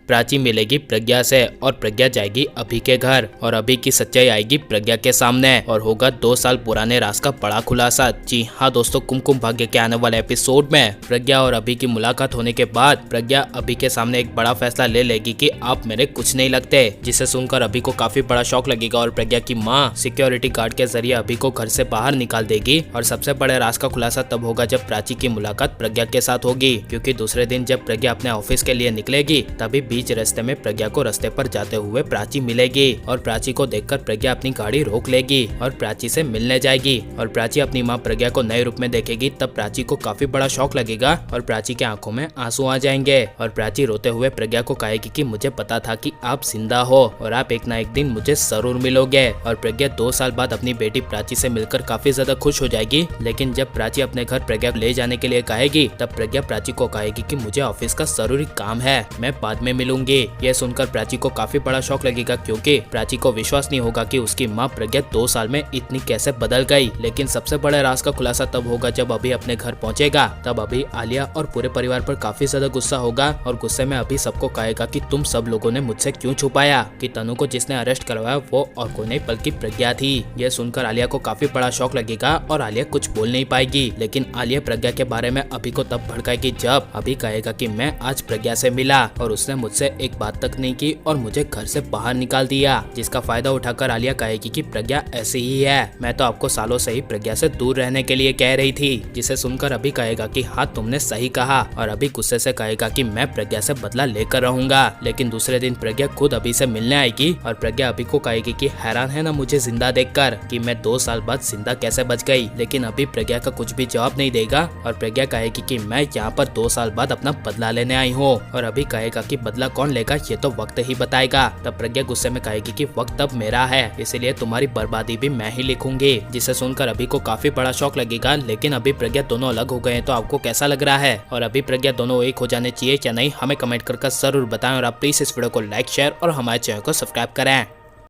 प्राची मिलेगी प्रज्ञा से और प्रज्ञा जाएगी अभी के घर और अभी की सच्चाई आएगी प्रज्ञा के सामने और होगा 2 साल पुराने राज का बड़ा खुलासा। जी हाँ दोस्तों, कुमकुम भाग्य के आने वाले एपिसोड में प्रज्ञा और अभी की मुलाकात होने के बाद प्रज्ञा अभी के सामने एक बड़ा फैसला ले लेगी कि आप मेरे कुछ नहीं लगते, जिसे सुनकर अभी को काफी बड़ा शौक लगेगा और प्रज्ञा की माँ सिक्योरिटी गार्ड के जरिए अभी को घर से बाहर निकाल देगी। और सबसे बड़े राज का खुलासा तब होगा जब प्राची की मुलाकात प्रज्ञा के साथ होगी, क्योंकि दूसरे दिन जब प्रज्ञा अपने ऑफिस के लिए निकलेगी तभी बीच रास्ते में प्रज्ञा को रास्ते पर जाते हुए प्राची मिलेगी और प्राची को देखकर प्रज्ञा अपनी गाड़ी रोक लेगी और प्राची से मिलने जाएगी। और प्राची अपनी माँ प्रज्ञा को नए रूप में देखेगी तब प्राची को काफी बड़ा शौक लगेगा और प्राची के आंखों में आंसू आ जाएंगे और प्राची रोते हुए प्रज्ञा को कहेगी कि मुझे पता था कि आप जिंदा हो और आप एक ना एक दिन मुझे जरूर मिलोगे। और प्रज्ञा 2 साल बाद अपनी बेटी प्राची से मिलकर काफी ज्यादा खुश हो जाएगी। लेकिन जब प्राची अपने घर प्रज्ञा को ले जाने के लिए कहेगी तब प्रज्ञा प्राची को कहेगी कि मुझे ऑफिस का जरूरी काम है, मैं बाद में मिलूंगी। यह सुनकर प्राची को काफी बड़ा शौक लगेगा, क्योंकि प्राची को विश्वास नहीं होगा कि उसकी माँ प्रज्ञा 2 साल में इतनी कैसे बदल गई। लेकिन सबसे बड़े राज का खुलासा तब होगा जब अभी अपने घर पहुंचेगा। तब अभी आलिया और पूरे परिवार पर काफी ज्यादा गुस्सा होगा और गुस्से में अभी सबको कहेगा कि तुम सब लोगों ने मुझसे क्यों छुपाया, कि तनु को जिसने अरेस्ट करवाया वो और कोई नहीं बल्कि प्रज्ञा थी। यह सुनकर आलिया को काफी बड़ा शौक लगेगा और आलिया कुछ बोल नहीं पाएगी। लेकिन आलिया प्रज्ञा के बारे में अभी को तब भड़काएगी जब अभी कहेगा कि मैं आज प्रज्ञा से मिला और उसने मुझसे एक बात तक नहीं की और मुझे घर से बाहर निकाल दिया, जिसका फायदा उठाकर आलिया कहेगी कि प्रज्ञा ऐसी ही है, मैं तो आपको सालों से ही प्रज्ञा से दूर रहने के लिए कह रही थी। जिसे सुनकर अभी कहेगा कि हाँ तुमने सही कहा और अभी गुस्से से कहेगा कि मैं प्रज्ञा से बदला लेकर रहूंगा। लेकिन दूसरे दिन प्रज्ञा खुद अभी से मिलने आएगी और प्रज्ञा अभी को कहेगी कि हैरान है ना मुझे जिंदा देखकर कि मैं 2 साल बाद जिंदा कैसे बच गई। लेकिन अभी प्रज्ञा का कुछ भी जवाब नहीं देगा और प्रज्ञा कहेगी कि मैं यहाँ पर 2 साल बाद अपना बदला लेने आई हूँ। और अभी कहेगा कि बदला कौन लेगा ये तो वक्त ही बताएगा। तब प्रज्ञा गुस्से में कहेगी कि वक्त अब मेरा है, इसीलिए तुम्हारी बर्बादी भी मैं ही लिखूंगी। जिसे सुनकर अभी को काफी बड़ा शौक लगेगा। लेकिन अभी प्रज्ञा दोनों अलग हो गए हैं, तो आपको कैसा लग रहा है और अभी प्रज्ञा दोनों एक हो जाने चाहिए या नहीं, हमें कमेंट करके जरूर बताएं। और आप प्लीज इस वीडियो को लाइक शेयर और हमारे चैनल को सब्सक्राइब करें।